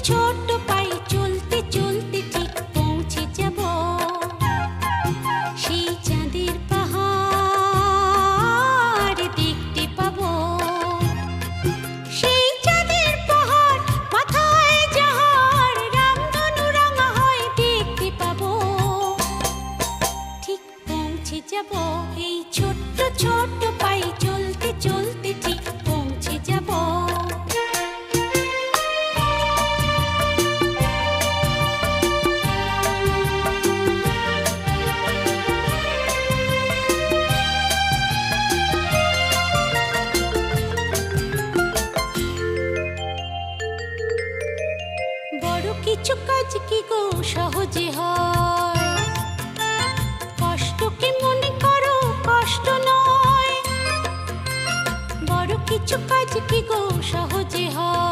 ছোট্ট পাই চলতে চলতে ঠিক পৌঁছে যাব সেই চাঁদের পাহাড় দেখতে পাবো। সেই চাঁদের পাহাড় মাথায় যাহার রামধনু রাঙা হয় দেখতে পাবো। ঠিক পৌঁছে যাব এই ছোট্ট ছোট্ট পাই চলতে চলতে ঠিক পৌঁছে যাব। বড় কিছু কাজ কি গো সহজে হয়, কষ্টকে মনে করো কষ্ট নয়। বড় কিছু কাজ কি গো সহজে হয়,